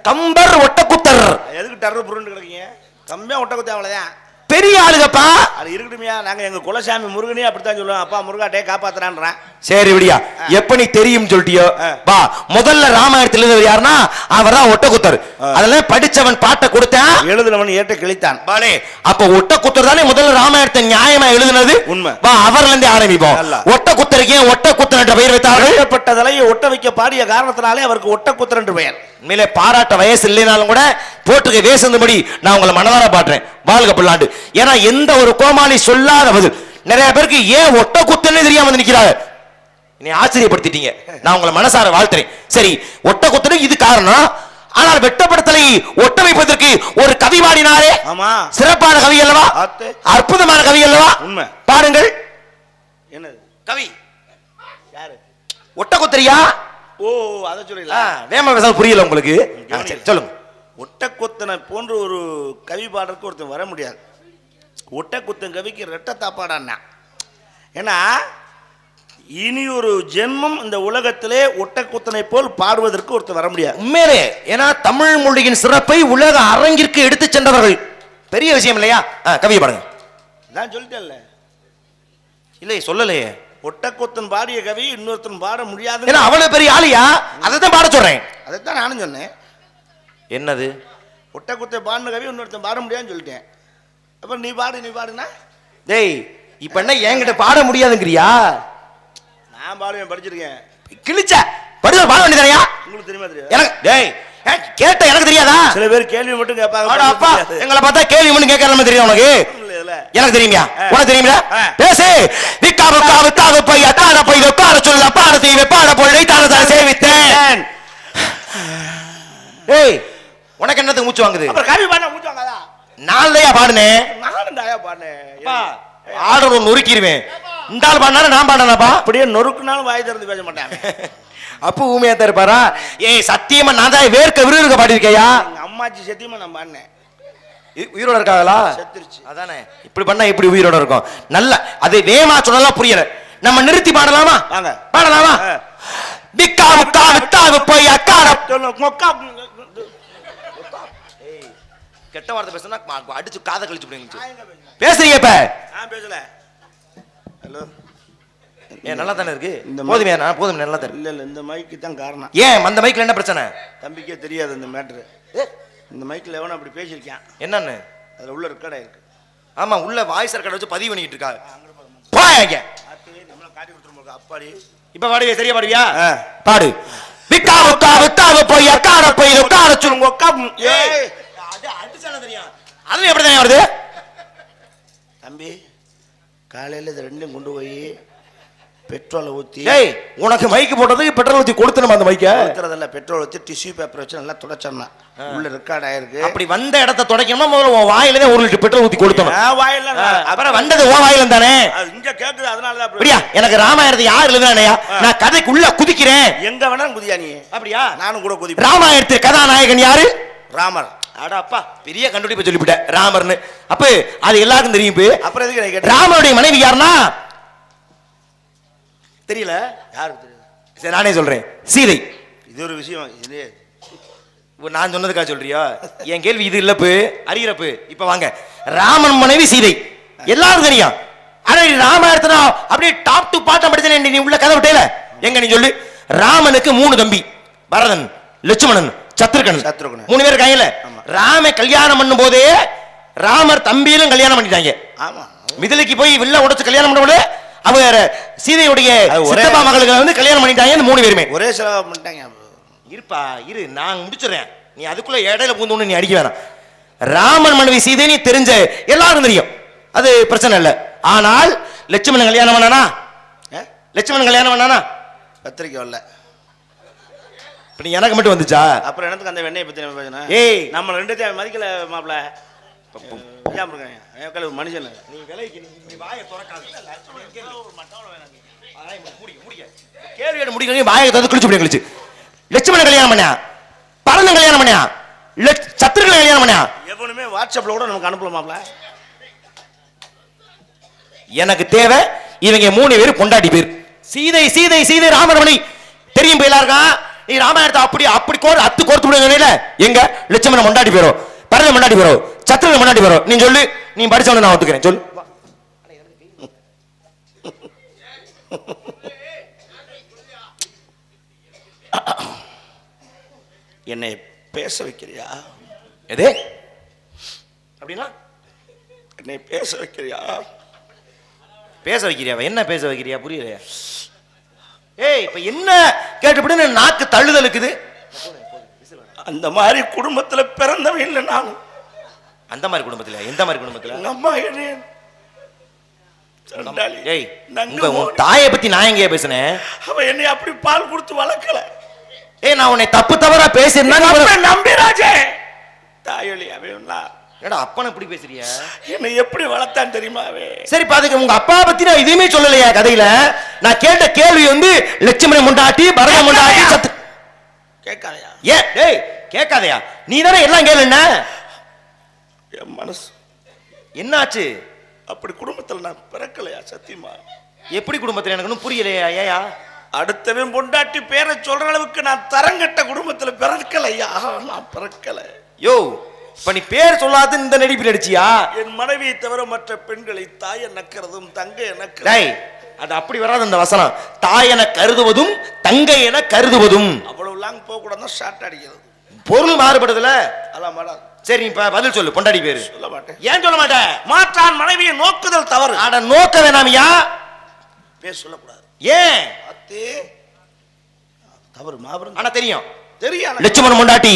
கம்பர் ஒட்டக்குத்தர். எதுக்கு டர்ரு புருண்டு கிடக்கீங்க? கம்பே ஒட்டக்குத்தேன் அவ்வளவுதான். பெரிய ஆளுகப்பா. அது இருக்கட்டுமியா? நாங்க எங்க குலசாமி முருகனே அப்படித்தான் சொல்லுவோம். அப்பா முருகாட்டே காப்பாத்துறான்றான். சரி விடியா. எப்ப நீ தெரியும் சொல்லிட்டியோ வா. முதல்ல ராமாயணத்தில் எழுதுறது யாருன்னா அவர் தான் ஒட்டக்குத்தர். அதெல்லாம் படிச்சவன் பாட்டை கொடுத்தான், எழுதுனவன் ஏட்ட கிழித்தான். பாலே அப்ப ஒட்டக்குத்தர் தானே முதல்ல ராமாயணத்தை நியாயமா எழுதுனது. உண்மை. வா அவர்ல இருந்தே ஆரம்பிப்போம். ஒட்டக்குத்தருக்கு ஏன் ஒட்டக்குத்தர் என்ற பெயர் வைத்தார்கள்? எழுதப்பட்ட தலையை ஒட்ட வைக்க பாடிய காரணத்தினாலே அவருக்கு ஒட்டக்குத்தர் என்று பெயர். மேலே பாராட்ட வயசு இல்லைனாலும் கூட போட்டுக்க வேசுந்தபடி நான் உங்களை மனதார பாடுறேன். வாழ்க பல்லாண்டு. ஏன்னா எந்த ஒரு கோமாளி சொல்லாத பதில். நிறைய பேருக்கு ஏன் ஒட்டக்குத்தர்னே தெரியாம வந்து நிக்கிறாங்க. நீ ஆச்சரியப்படுத்திட்டீங்க. நான் உங்களை மனசார வாழ்த்துறேன். சரி ஒட்டக்குத்தர் இது காரணம். ஆனால் வெட்டப்படுத்தலை ஒட்ட வைப்பதற்கு ஒரு கவி பாடினாரே. ஆமா சிறப்பான கவி அல்லவா? அற்புதமான கவி அல்லவா? உண்மை. பாருங்கள். என்னது கவி? யாரு? ஒட்டக்குத்தரியா? ஓ அத சொல்லல. வேம பேச புரியல உங்களுக்கு? சொல்லுங்க. ஒட்டக்குத்தனை போன்ற ஒரு கவி பாடலுக்கு ஒருத்தன் வர முடியாது. ஒட்டக்குத்தன் கவிக்கு ரெட்ட தாப்பாடான்னா. ஏன்னா இனி ஒரு ஜென்மம் இந்த உலகத்திலே ஒட்டக்குத்தனை போல் பாடுவதற்கு ஒருத்தர் வர முடியாது. உண்மையிலே. ஏன்னா தமிழ் மொழியின் சிறப்பை உலக அரங்கிற்கு எடுத்து சென்றவர்கள். பெரிய விஷயம் இல்லையா? கவியை பாடுங்க. நான் சொல்லிட்டேன்ல. இல்லை சொல்லலையே. ஒட்டக்குத்தன் பாடிய கவி இன்னொருத்தன் பாட முடியாது. ஏன்னா அவ்வளவு பெரிய ஆளியா? அதை தான் பாட சொல்றேன். அதைத்தான் நானும் சொன்னேன். என்னது? ஒட்டை குத்தை பாடின கவி இன்னொருத்தன் பாட முடியாதுன்னு சொல்லிட்டேன். அப்புறம் நீ பாடுனா டேய் இப்ப என்ன என்கிட்ட பாட முடியாதுங்கிறியா? நான் பாடுவேன், படிச்சிருக்கேன். கிழிச்ச படிச்ச பாட வேண்டியதானயா? உங்களுக்கு தெரியுமா? தெரியாது எனக்கு. டேய் கேட்ட எனக்கு தெரியாதா? சில பேர் கேள்வி மட்டும் கேட்பாங்க. அப்பா எங்களை பார்த்தா கேள்வி மட்டும் கேட்கற தெரியும் உனக்கு? எனக்கு தெரியுமா? உனக்கு தெரியுமா? பேசு. விக்காவு காவு தாவு பைய தான பைய கார சொல்ல பாட தீவே பாட பொருளை தான சேவித்தேன். ஏய் உனக்கு என்னது மூச்சு வாங்குது? அப்புறம் கவி பாட மூச்சு வாங்காதா? நான்லையா பாடுனேன்? நானும் தாயா பாடுனேன். ஆர்டர் நொறுக்கிடுவேன். இந்த ஆள் பாடினாலும் நான் பாடினாப்பா. அப்படியே நொறுக்குனாலும் வாய் திறந்து பேச மாட்டாங்க. அப்ப ஊமையா தான் இருப்பாரா? ஏய் சத்தியமா நான் தான் வேர்க்க விறுவிறுக்க பாடிருக்கையா? எங்க அம்மாச்சி சத்தியமா நான் பாடினேன். உயிரோட இருக்காங்களா? செத்துருச்சு. அதானே இப்படி பண்ணா இப்படி உயிரோட இருக்கும். நல்ல அது வேமா சொன்னாலும் புரியல. நம்ம நிறுத்தி பாடலாமா? வாங்க பாடலாமா? விக்கா விக்கா வித்தாவு போய் அக்கார மொக்கா. ஏய் கெட்ட வார்த்தை பேசுனா அடிச்சு காதை கழிச்சு போடுங்க. பேசுறீங்க இப்ப? நான் பேசல. ஹலோ ஏன் நல்லா தானே இருக்கு? போதுமே நான் போதுமே நல்லா தான். இல்ல இல்ல இந்த மைக்கு தான் காரணம். ஏன் அந்த மைக்ல என்ன பிரச்சனை? தம்பிக்கே தெரியாது இந்த மேட்ரு. இந்த மைக்கில் எவனும் அப்படி பேசியிருக்கான். என்னன்னு? அதில் உள்ள ரெக்கார்ட் ஆயிருக்கு. ஆமா உள்ள வாய்ஸ் ரெக்கார்ட் வச்சு பதிவு பண்ணிட்டு இருக்காங்க. போங்க நம்மள காட்டி கொடுத்துருவோம். அப்பாடி இப்ப பாடுவியா? சரியா பாடுவியா? பாடு. விக்கா விக்கா வித்தாவு போய் அக்கார போய் உட்கார சொல்லுங்க. ஒக்கா ஏய் அது அடிச்சானே தெரியும். அது எப்படி தான் வருது? தம்பி காலையில் இது ரெண்டும் கொண்டு போய் பெட்ரோலை ஊற்றி. ஏய் உனக்கு மைக்கு போட்டதுக்கு பெட்ரோல் ஊற்றி கொடுத்துணுமா? அந்த மைக்கை ஊற்றுறதில்ல, பெட்ரோல் ஊற்றி டிஷ்யூ பேப்பர் வச்சு நல்லா துடைச்சோம்னா உள்ள ரெக்கார்ட் ஆயிருக்கு. அப்படி வந்த இடத்த துடைக்கணுமா? முதல்ல உன் வாயில தான் 1 லிட்டர் பெட்ரோல் ஊற்றி கொடுத்தணும். வாயில அப்புறம் வந்தது உன் வாயில தானே. இங்க கேக்குது அதனால தான். அப்படியா? எனக்கு ராமாயணத்தை யார் எழுதுனானயா? நான் கதைக்குள்ள குதிக்கிறேன். எங்க வேணாலும் குதியா நீ. அப்படியா? நானும் கூட குதி. ராமாயணத்தில் கதாநாயகன் யாரு? ராமர். அட அப்பா பெரிய கண்டுபிடிப்பு சொல்லிவிட்டேன் ராமர்னு. அப்ப அது எல்லாருக்கும் தெரியும். அப்புறம் எதுக்கு நீ கேட்ட? ராமனுடைய மனைவி யாருன்னா தெரியல. யாருக்கு தெரியும்? சரி நானே சொல்றேன். சீதை. இது ஒரு விஷயம். இது நான் சொன்னதுக்காக சொல்றியா? என் கேள்வி இது இல்லப்பு அறியறப்பு. இப்ப வாங்க. ராமன் மனைவி சீதை எல்லாரும் தெரியும். ஆனா ராமாயணத்துல அப்படியே டாப் டு பாட்டம் படிச்சேன். நீ உள்ள கதை விட்டேல எங்க நீ சொல்லு. ராமனுக்கு 3 தம்பி. பரதன், லட்சுமணன், சத்ருகன். 3 பேர் இருக்காங்கல்ல. ராம கல்யாணம் பண்ணும் போதே ராமர் தம்பியிலும் கல்யாணம் பண்ணிட்டாங்க. ஆமா. மிதிலைக்கு போய் வில்ல உடைச்சு கல்யாணம் பண்ணும்போது அவர் சீதையுடைய சித்தப்பா மகளுக்கு வந்து கல்யாணம் பண்ணிட்டாங்க. 3 பேருமே ஒரே செலவு பண்ணிட்டாங்க. இருப்பா இரு நான் முடிச்சுறேன். நீ அதுக்குள்ள இடையில பூந்து நீ அடிக்க வேணாம். ராமன் மனைவி சீதை நீ தெரிஞ்ச எல்லாரும் தெரியும். அது பிரச்சனை இல்லை. ஆனால் லட்சுமணன் கல்யாணம் பண்ணானா? லட்சுமணன் கல்யாணம் பண்ணானா? பத்திரிக்கை வரல. இப்ப நீ எனக்கு மட்டும் வந்துச்சா? அப்புறம் எனக்கு அந்த வெண்ணையை பத்தி பேசினா? ஏய் நம்ம 2 பேரும் மதிக்கல மாப்ள. மனுஷன் நீ விலைக்கு நீ வாயை திறக்காத. கேள்வி முடிக்க வாயை திறந்து கிழிச்சு முடிய கிழிச்சு. லட்சுமணன் கல்யாணம் பண்ணா? பரதன் கல்யாணம் பண்ணா? சத்ருகன் கல்யாணம் பண்ணா? எவனுமே வாட்ஸ்அப்ல கூட நமக்கு அனுப்பலாமாப்ல. எனக்கு தேவை இவங்க 3 பேர் பொண்டாட்டி பேர். சீதை சீதை சீதை ராமரமணி தெரியும் போயிலா இருக்கான். நீ ராமாயணத்தை அப்படி அப்படி கோர்த்து விடுங்க. எங்க லட்சுமணன் பொண்டாட்டி பேரோ, பரதன் பொண்டாட்டி பேரோ, சத்ருகன் பொண்டாட்டி பேரோ? நீ சொல்லு. நீ படிச்சவன நான் ஒத்துக்கிறேன். சொல்லு. என்னை பேச வைக்கிறியா? எது அப்படின்னா? என்னை பேச வைக்கிறியா? பேச வைக்கிறியா? என்ன பேச வைக்கிறியா? புரியலையா? ஏய் இப்ப என்ன கேட்டுப்பட்டு நாக்கு தள்ளுதல் இருக்குது. அந்த மாதிரி குடும்பத்துல பிறந்தவன் இல்லை நான். அந்த மாதிரி குடும்பத்துல? எந்த மாதிரி குடும்பத்துல? அம்மா ஏய் உன் தாயை பத்தி நான் எங்கேயா பேசுனேன்? அவன் என்னை அப்படி பால் கொடுத்து வளர்க்கல. ஏய் நான் உன்னை தப்பு தவறா பேசினா நம்பிராஜே தாயொலி அவன். ஏடா அப்பனை இப்படி பேசுறியா? என்னை எப்படி வளர்த்தான் தெரியுமா? சரி பாத்துக்க. உங்க அப்பா பத்தி நான் எதுவுமே சொல்லலையா கதையில? நான் கேட்ட கேள்வி வந்து லட்சுமணன் முண்டாட்டி, பரதன் முண்டாட்டி, சத்து கேட்காதயா? ஏன் டேய் கேட்காதயா? நீ தானே எல்லாம் கேளு. என்ன என் மனசு என்னாச்சு? அப்படி குடும்பத்துல நான் பிறக்கலையா? சத்தியமா. எப்படி குடும்பத்துல? எனக்கு ஒன்றும் புரியலையா. ஏயா அடுத்தவன் பொண்டாட்டி பேரை சொல்ற அளவுக்கு நான் தரங்கட்ட குடும்பத்துல பிறக்கலையா? நான் பிறக்கல. யோ இப்ப நீ பேர் சொல்லாத இந்த நடிப்பில் அடிச்சியா? என் மனைவியை தவிர மற்ற பெண்களை தாயை நக்கிறதும் தங்கை நக்கிறதும். அது அப்படி வராது அந்த வசனம். தாய் என கருதுவதும் தங்கை என கருதுவதும். அவ்வளவு லாங் போக கூடாது. ஷார்ட் அடிக்கிறது. பொருள் மாறுபடுதுல. அதெல்லாம் மாறாது. சரி இப்ப பதில் சொல்லு. பொண்டாடி பேரு சொல்ல மாட்டேன். ஏன் சொல்ல மாட்டேன்? மாற்றான் மனைவியை நோக்குதல் தவறு. அட நோக்க வேணாமியா. பேர் சொல்லக்கூடாது. ஏன்? அத்தே தவறு மாபெரும். ஆனா தெரியும். தெரியும். லட்சுமணன் பொண்டாட்டி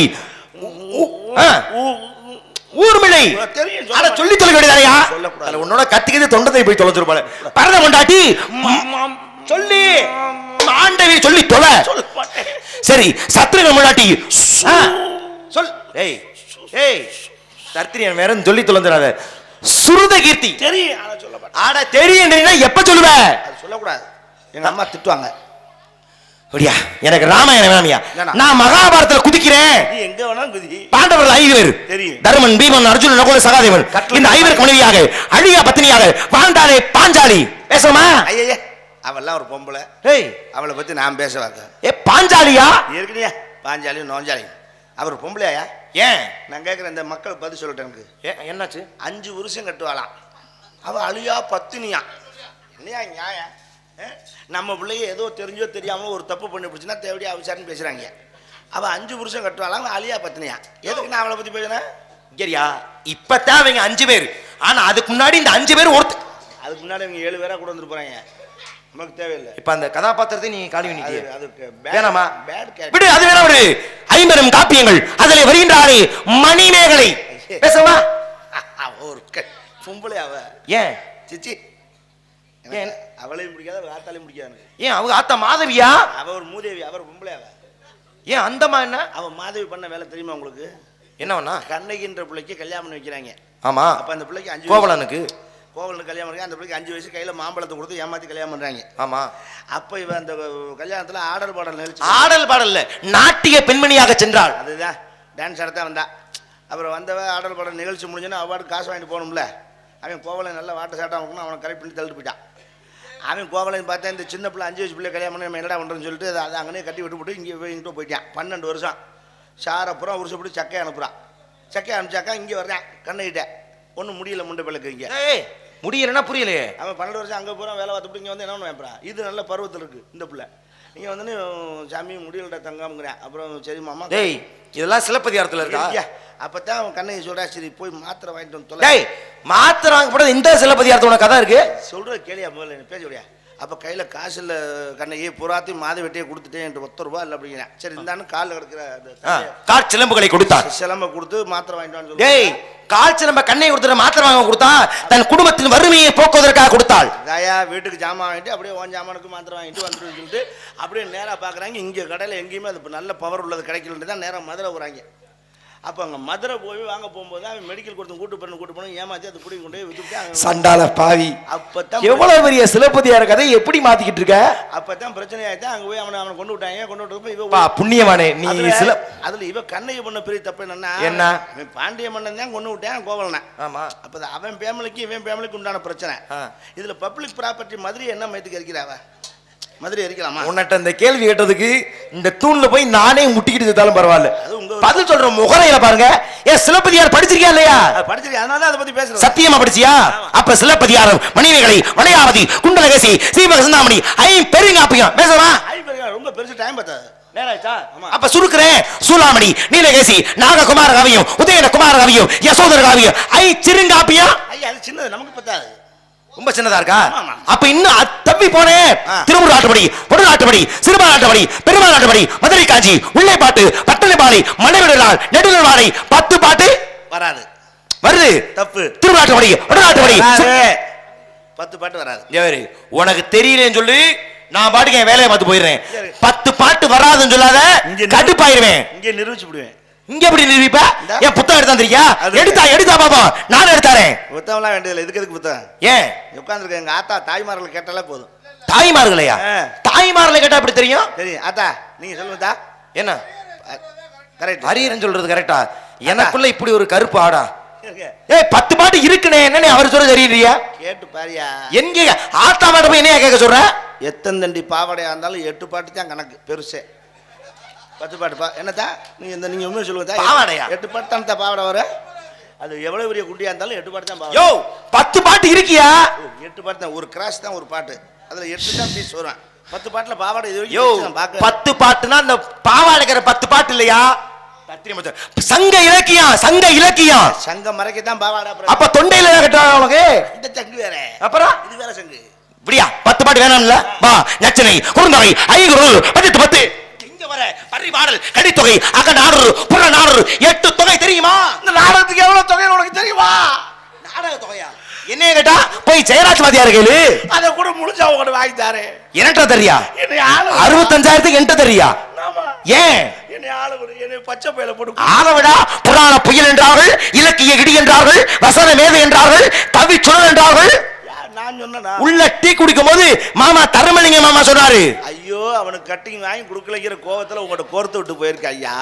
ஊர்மிளை தெரியும். அட சொல்லி தொலை வேண்டியதாயா? சொல்லக்கூடாது. உன்னோட கத்திக்கிது தொண்டத்தை போய் தொலைச்சிருப்பாரு. பரத பொண்டாட்டி சொல்லி ஆண்டவி சொல்லி தொலை. சொல்ல மாட்டேன். சரி சத்ருக பொண்டாட்டி சொல். ஏய் ஏய் சத்ரியன் வேற சொல்லி தொலைஞ்சிடாத. சுருத கீர்த்தி தெரியும். ஆனா சொல்ல மாட்டேன். ஆட தெரியுன்றீனா எப்ப சொல்லுவ? அது சொல்லக்கூடாது. எங்க அம்மா திட்டுவாங்க. அப்படியா? எனக்கு ராமாயணம் வேணாமியா. வேணாம். நான் மகாபாரதத்துல குதிக்கிறேன். நீ எங்க வேணாலும் குதி. பாண்டவர்கள் 5 பேர். தெரியும். தர்மன், பீமன், அர்ஜுனன், நகுல, சகாதேவன். இந்த 5 பேருக்கு மனைவியாக அழியா பத்தினியாக வாழ்ந்தாலே பாஞ்சாலி. பேசணுமா? ஐயே அவெல்லாம் ஒரு பொம்பளை. ஏய் அவளை பத்தி நான் பேச வரேன். ஏ பாஞ்சாலியா? ஏற்கனவே பாஞ்சாலி நோஞ்சாலி அவர் பொம்பளையா? ஏன் நான் கேட்குறேன். இந்த மக்கள் பதில் சொல்லட்டேன். எனக்கு என்னாச்சு? 5 வருஷம் கட்டுவாளாம். அவ அழியா பத்தினியா? இல்லையா நியாயம்? நம்ம பிள்ளைய ஏதோ தெரிஞ்சோ தெரியாம ஒரு தப்பு பண்ணி பிடிச்சுன்னா தேவையா விசாரின்னு பேசுறாங்க. அவ 5 வருஷம் கட்டுவாளாம் அழியா பத்தினியா? எதுக்கு நான் அவளை பத்தி பேசுறேன்? சரியா? இப்பதான் அவங்க 5 பேர். ஆனா அதுக்கு முன்னாடி இந்த 5 பேர் ஒருத்த. அதுக்கு முன்னாடி அவங்க 7 பேரா கூட வந்து போறாங்க. நமக்கு தேவையில்லை. இப்ப அந்த கதாபாத்திரத்தை நீ காலி பண்ணிட்டியே. அதுக்கு வேணாமா? Bad character. விடு, அது வேணா விடு. 50 காப்பியங்கள் அதிலே வருகின்றாரே மணிமேகலை. பேசமா? ஒரு பொம்பளை அவ. ஏன்? சிச்சி ஏன்? அவளையும் பிடிக்காத அவ ஆத்தாலையும் பிடிக்காது. ஏன் அவங்க ஆத்தா மாதவியா? அவ ஒரு மூதேவி. அவர் பொம்பளை அவ. ஏன் அந்தமா என்ன? அவ மாதவி பண்ண வேலை தெரியுமா உங்களுக்கு? என்னவனா? கண்ணகின்ற பிள்ளைக்கு கல்யாணம் பண்ணி வைக்கிறாங்க. ஆமா. அப்ப அந்த பிள்ளைக்கு 5 கோவலனுக்கு கல்யாணம் பண்ணி அந்த பிள்ளைக்கு 5 வயசு கையில மாம்பழத்தை கொடுத்து ஏமாத்தி கல்யாணம் பண்றாங்க. ஆமா. அப்ப இவ அந்த கல்யாணத்துல ஆடல் பாடல் நிகழ்ச்சி. ஆடல் பாடல்ல நாட்டிய பெண்மணியாக சென்றாள். அதுதான் டான்ஸ் ஆடத்தான் வந்தா. அப்புறம் வந்தவ ஆடல் பாடல் நிகழ்ச்சி முடிஞ்சோன்னா அவார்டு காசு வாங்கிட்டு போகணும்ல. அவன் கோவலன் நல்லா வாட்ட சாட்டம் இருக்கணும். அவனை கரெக்ட் பண்ணி தள்ளிட்டு போயிட்டான். அவன் கோவலன் பார்த்தா இந்த சின்ன பிள்ளை 5 வயசு பிள்ளை கல்யாணம் பண்ணி நம்ம என்னடா பண்ணுறோன்னு சொல்லிட்டு அதை அங்கனே கட்டி விட்டு இங்கே போயிட்டான். 12 வருஷம் சாரப்புறம் உருசப்பட்டு சக்கையை அனுப்புகிறான். சக்கையை அனுப்பிச்சாக்கா இங்கே வர்றான் கண்ணுகிட்ட. ஒன்றும் முடியல முண்டை பிள்ளைக்கு இங்கே முடியலன்னா புரியலையே. அவன் 12 வருஷம் அங்கே போகிறான் வேலை பார்த்துட்டு இங்கே வந்து என்ன வைப்பான். இது நல்ல பருவத்தில் இருக்குது இந்த பிள்ளை. நீங்கள் வந்து சாமி முடியலடா தங்காமுங்கிறேன். அப்புறம் சரி மாமா டேய் இதெல்லாம் சிலப்பதிகாரத்தில் இருக்கா? அப்பதான் அவன் கண்ணகி சொல்றா சரி போய் மாத்திரை வாங்கிட்டு வந்து தொலை. டேய் மாத்திரை வாங்க போறது இந்த சிலப்பதிகாரத்தோட கதை இருக்கு. சொல்ற கேளியா முதல்ல பேச முடியா. அப்ப கையில காசு இல்ல கண்ணகி புறாத்தையும் மாத வெட்டியை கொடுத்துட்டேன் என்று 10 ரூபாய் இல்லை அப்படிங்கிறேன். சரி இந்தான்னு காலில் கிடக்கிற கால் சிலம்புகளை கொடுத்தார். சிலம்ப கொடுத்து மாத்திரை வாங்கிட்டு வந்து. டேய் கால் சிலம்ப கண்ணை கொடுத்துட்டு மாத்திரை வாங்க கொடுத்தா தன் குடும்பத்தின் வறுமையை போக்குவதற்காக கொடுத்தாள். தாயா வீட்டுக்கு ஜாமான் வாங்கிட்டு அப்படியே ஓன் ஜாமானுக்கு மாத்திரை வாங்கிட்டு வந்துட்டு சொல்லிட்டு அப்படியே நேராக பார்க்குறாங்க. இங்கே கடையில் எங்கேயுமே அது நல்ல பவர் உள்ளது கிடைக்கலன்ட்டு தான் நேராக மதுரை போகிறாங்க. அப்போ அங்கே மதுரை போய் வாங்க போகும்போது அவன் மெடிக்கல் கொடுத்து கூட்டு போன ஏமாத்தி அது பிடிக்க கொண்டு போய் விட்டுட்டு சண்டால பாவி. அப்பதான் எவ்வளவு பெரிய சிலப்பதிகார கதை எப்படி மாத்திக்கிட்டு இருக்க? அப்பதான் பிரச்சனை ஆயிட்டா அங்கே போய் அவனை கொண்டு விட்டாங்க. கொண்டு விட்டு இவ புண்ணியவானே நீ அதுல இவ கண்ணகி பண்ண பெரிய தப்பு என்னன்னா என்ன அவன் பாண்டிய மன்னன் தான் கொண்டு விட்டான் கோவலனை. ஆமா. அப்ப அவன் ஃபேமிலிக்கு இவன் ஃபேமிலிக்கு உண்டான பிரச்சனை. இதுல பப்ளிக் ப்ராப்பர்ட்டி மதுரை என்ன மயத்துக்கு இருக்கிறாவ? மதுரை எரிக்கலாமா? உன்னிட்ட இந்த கேள்வி கேட்டதுக்கு இந்த தூண்ல போய் நானே முட்டிக்கிட்டு இருந்தாலும் பரவாயில்ல. பதில் சொல்ற முகரையில பாருங்க. ஏன் சிலப்பதிகாரம் படிச்சிருக்கியா இல்லையா? படிச்சிருக்கேன். அதனால அதை பத்தி பேசுறேன். சத்தியமா படிச்சியா? அப்ப சிலப்பதிகாரம் மணிமேகலை வளையாவதி குண்டலகேசி சீவக சிந்தாமணி பெருங்காப்பியம் பேசவா? ரொம்ப பெருசு டைம் பார்த்தாது. அப்ப சுருக்குறேன். சூலாமணி நீலகேசி நாககுமார காவியம் உதயன குமார காவியம் யசோதர காவியம் சிறுங்காப்பியம். ஐயா அது சின்னது நமக்கு பத்தாது. ரொம்ப சின்னதா இருக்கா? அப்ப இன்னும் தப்பி போனேன். திருமுரு ஆட்டுப்படி பொருள் ஆட்டுப்படி சிறுபால் ஆட்டுப்படி பெருமாள் ஆட்டுப்படி மதுரை காஞ்சி உள்ளே பாட்டு பட்டளை பாலை மனைவிடலால் நெடுநல் வாழை 10 பாட்டு வராது. வருது தப்பு. திருமுரு ஆட்டுப்படி பொருள் ஆட்டுப்படி 10 பாட்டு வராது. உனக்கு தெரியலன்னு சொல்லி நான் பாட்டுக்கு என் வேலையை பார்த்து போயிடுறேன். 10 பாட்டு வராதுன்னு சொல்லாத கடுப்பாயிருவேன். இங்கே நிரூபிச்சு விடுவேன். இங்க எப்படி நிரூபிப்ப? என் புத்தகம் எடுத்தாந்திருக்கியா? எடுத்தா பாப்பா நானும் எடுத்தாரேன். புத்தகம்லாம் வேண்டியதில்லை. எதுக்கு புத்தகம்? ஏன் உட்காந்துருக்க எங்க ஆத்தா தாய்மார்கள் கேட்டாலே போதும். தாய்மார்களையா? தாய்மார்களை கேட்டா எப்படி தெரியும்? தெரியும். ஆத்தா நீங்க சொல்லுங்கதா. என்ன கரெக்ட் ஹரியரன் சொல்றது கரெக்டா? எனக்குள்ள இப்படி ஒரு கருப்பு ஆடா. ஏய் 10 பாட்டு இருக்குனே என்னன்னு அவர் சொல்ல தெரியலையா? கேட்டு பாரியா. எங்க ஆத்தா மாட்ட போய் என்னைய கேட்க சொல்ற? எத்தனை தண்டி பாவடையா இருந்தாலும் 8 பாட்டு தான் கணக்கு பெருசே. 10 பாட்டு என்னதா நீங்க உண்மையை சொல்லுங்க. பாவாடையா? 8 பாட்டு தான் பாவாடை வர. அது எவ்வளவு பெரிய குட்டியா இருந்தாலும் 8 பாட்டு தான் பாவாடை. யோ 10 பாட்டு இருக்கியா? 8 பாட்டு தான். ஒரு கிராஸ் தான் ஒரு பாட்டு. அதுல 8 தான் பீஸ் வரும். 10 பாட்டுல பாவாடை இது யோ 10 பாட்டுனா அந்த பாவாடைக்கிற 10 பாட்டு இல்லையா? சங்க இலக்கியம் சங்க இலக்கியம். சங்க மறைக்கத்தான் பாவாடா. அப்ப தொண்டையில கட்டுவாங்க உனக்கு. இந்த சங்கு வேற, அப்புறம் இது வேற சங்கு. இப்படியா 10 பாட்டு வேணாம்ல? வா நச்சனை குறுந்தொகை ஐங்குறு 10 இங்க வர பரிபாடல் கடித்தொகை அகநானூறு புறநானூறு 8 தொகை தெரியுமா? இந்த நாடகத்துக்கு எவ்வளவு தொகை உனக்கு தெரியுமா? நாடக தொகையா? என்ன கேட்டா போய் ஜெயராஜ் வாத்தியார் கேளு. அதை கூட முழுசா உங்க வாங்கி தாரு. எனட்ட தெரியா? என்னை ஆளு 65,000க்கு என்கிட்ட தெரியா? ஏன் என்னை ஆளு என்னை பச்சை பையில போட்டு ஆகவிடா. புராண புயல் என்றார்கள், இலக்கிய இடி என்றார்கள், வசன மேதை என்றார்கள், கவி சுழல் என்றார்கள். நான் சொன்னா உள்ள டீ குடிக்கும் போது மாமா தரமலிங்க மாமா சொன்னாரு. ஐயோ அவனுக்கு கட்டிங் வாங்கி கொடுக்கலங்கிற கோவத்துல உங்கள்ட்ட கோர்த்து விட்டு போயிருக்க ஐயா.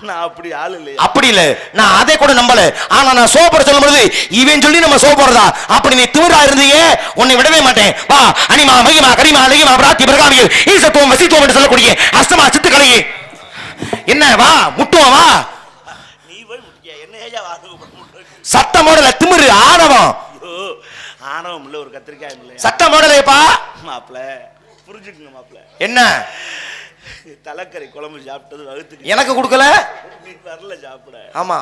நான் அப்படி ஆளு இல்லையா? அப்படி இல்ல, நான் அதை கூட நம்பல. ஆனா நான் சோப்பட சொல்லும் பொழுது இவன் சொல்லி நம்ம சோப்பறதா அப்படி நீ திமிரா இருந்தீங்க, உன்னை விடவே மாட்டேன். வா அனிமா மகிமா கரிமா லகிமா பிராத்தி பிரகாமியல் ஈசத்துவம் வசித்துவம் என்று சொல்லக்கூடிய அஸ்தமா சித்துக்கலையே என்ன வா முட்டுவா வா. நீ போய் முட்டியா என்ன ஏஜா வாங்க சட்ட மாடல திமிரு ஆணவம். ஆணவம் இல்ல ஒரு கத்திரிக்காய் இல்ல சட்ட மாடலேப்பா. மாப்ள புரிஞ்சுக்குங்க மாப்ள. என்ன தலைக்கறி குழம்பு சாப்பிட்டது வகுத்துக்கு எனக்கு கொடுக்கல. நீ வரல சாப்பிட. ஆமா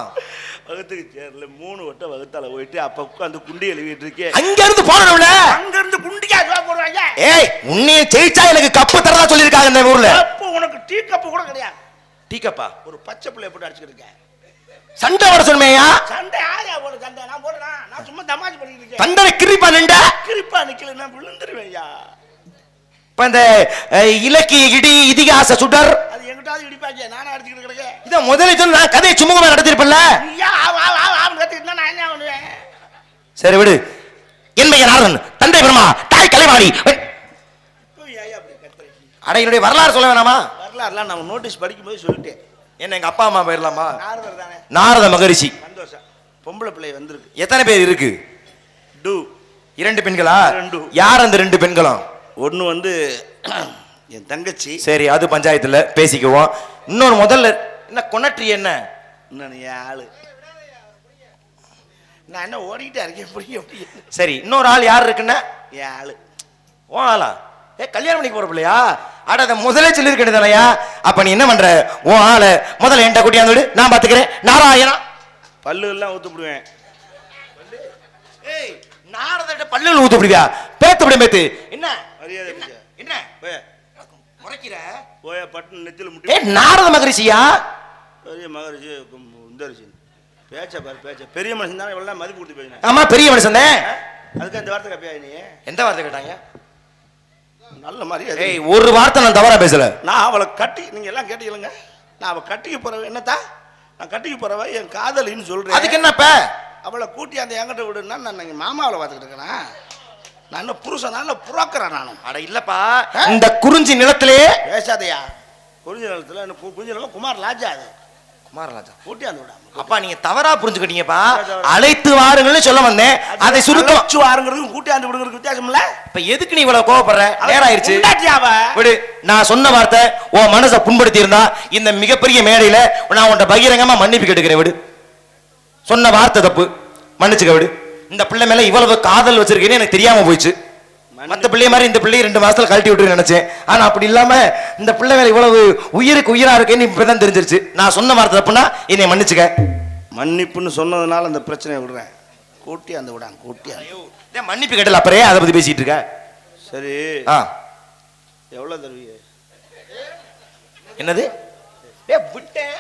வகுத்துக்கு சேரல 3 வட்டம் வகுத்தால போயிட்டு அப்ப உட்காந்து குண்டி எழுவிட்டு இருக்கே. அங்க இருந்து போறோம்ல, அங்க இருந்து குண்டியா போடுவாங்க. ஏய் உன்னைய ஜெயிச்சா எனக்கு கப்பு தரதா சொல்லிருக்காங்க இந்த ஊர்ல. கப்பு உனக்கு டீ கப்பு கூட கிடையாது. டீ கப்பா? ஒரு பச்சை பிள்ளைய போட்டு அடிச்சுட்டு இருக்கேன். சண்டை வர சொன்னேயா? சண்டை ஆயா போடு சண்டை நான் போடுறேன். நான் சும்மா தமாஷ் பண்ணிட்டு இருக்கேன். சண்டை கிரிப்பா நின்றா கிரிப்பா நிக்கல நான் விழுந்துருவேன்யா. இப்ப இந்த இலக்கிய இடி இதிகாச சுடர் அது எங்கிட்டாவது இடிப்பாங்க. நானே அடிச்சுக்கிட்டு கிடக்கேன். இத முதல்ல சொன்ன நான் கதையை சுமூகமா நடத்திருப்பேன்ல. நீயா கத்திக்கிட்டு நான் என்ன பண்ணுவேன்? சரி விடு. என்பைய நாரதன் தந்தை பிரம்மா தாய் கலைவாணி. அட என்னுடைய வரலாறு சொல்ல வேணாமா? வரலாறுலாம் நான் நோட்டீஸ் படிக்கும்போது சொல்லிட்டேன். என்ன எங்க அப்பா அம்மா போயிடலாமா? நாரதர் தானே. நாரத மகரிஷி. சந்தோஷம். பொம்பளை பிள்ளை வந்திருக்கு. எத்தனை பேர் இருக்கு? 2 பெண்களா? யார் அந்த 2 பெண்களும்? ஒன்னு வந்து என் தங்கச்சி. சரி அது பஞ்சாயத்துல பேசிக்குவோம். இன்னொரு முதல்ல என்ன கொனட்ரி என்ன? இன்னொன்னு என் ஆளு. நான் என்ன ஓடிக்கிட்டே இருக்கேன். சரி இன்னொரு ஆள் யார் இருக்குன்னா? என் ஆளு. ஓ ஆளா? கல்யாணம் பண்ணிக்க போற பிள்ளையா? அட அத முதல்ல சொல்லிருக்கேன்தானயா. அப்ப நீ என்ன பண்ற? ஓ ஆள முதல்ல என்கிட்ட கூட்டியாந்து விடு, நான் பாத்துக்கிறேன். நாராயணா பல்லு எல்லாம் ஊத்துப்படுவேன். ஏய் நாரதட்ட பல்லுல ஊத்துப்படுவியா? பேத்து பேத்து என்ன மரியாதை என்ன முறைக்கிற? போய பட்டு நெத்தில முட்டி. ஏய் நாரத மகரிஷியா? பெரிய மகரிஷி இந்த ரிஷி. பேச்ச பாரு பேச்ச. பெரிய மனுஷன் தானே இவ்வளவு மதிப்பு கொடுத்து பேசினேன். ஆமா பெரிய மனுஷன் தான். அதுக்கு அந்த வார்த்தை கப்பியா நீ? எந்த வார்த்தை கேட்டாங்க? நல்ல மாதிரி. ஏய் ஒரு வார்த்தை நான் தவறா பேசல. நான் அவளை கட்டி நீங்க எல்லாம் கேட்டீங்க. நான் அவளை கட்டிக்க போறவ என்னத்தா? நான் கட்டிக்க போறவ என் காதலின்னு சொல்றேன். அதுக்கு என்னப்ப? அவளை கூட்டி அந்த என்கிட்ட விடுனா நான் எங்க மாமாவளை பார்த்துக்கிட்டு இருக்கேன். நான் என்ன புருஷன் நல்ல புறக்கிறேன் நானும். அட இல்லப்பா இந்த குறிஞ்சி நிலத்திலே பேசாதையா. குறிஞ்சி நிலத்துல குறிஞ்சி நிலம் குமார் லாஜா. அது குமார் லாஜா கூட்டி அந்த விடாம. அப்பா நீங்க தவறா புரிஞ்சுக்கிட்டீங்கப்பா. அழைத்து வாருங்கள்னு சொல்ல வந்தேன். அதை சுருக்கச்சு வாருங்கிறதுக்கும் கூட்டி அந்த விடுங்கிறதுக்கு வித்தியாசம் இல்ல. இப்ப எதுக்கு நீ இவ்வளவு கோவப்படுற? நேரம் ஆயிருச்சு விடு. நான் சொன்ன வார்த்தை உன் மனசை புண்படுத்தி இருந்தா இந்த மிகப்பெரிய மேடையில நான் உன்ட பகிரங்கமா மன்னிப்பு கேட்டுக்கிறேன். விடு. சொன்ன வார்த்தை தப்பு, மன்னிச்சுக்க விடு. இந்த பிள்ளை மேல இவ்வளவு காதல் வச்சிருக்கேன்னு எனக்கு தெரியாம போயிடுச்சு. மத்த பிள்ளை மாதிரி இந்த பிள்ளையை 2 மாசத்துல கழட்டி விட்டு நினைச்சேன். ஆனா அப்படி இல்லாம இந்த பிள்ளை மேல இவ்வளவு உயிருக்கு உயிரா இருக்கேன்னு இப்பதான் தெரிஞ்சிருச்சு. நான் சொன்ன வார்த்தை தப்புனா என்னை மன்னிச்சுக்க. மன்னிப்புன்னு சொன்னதுனால அந்த பிரச்சனையை விடுறேன். கூட்டி அந்த விடாங்க கூட்டி. மன்னிப்பு கேட்டல அப்புறம் அதை பத்தி பேசிட்டு இருக்க. சரி எவ்வளவு தருவீங்க? என்னது விட்டேன்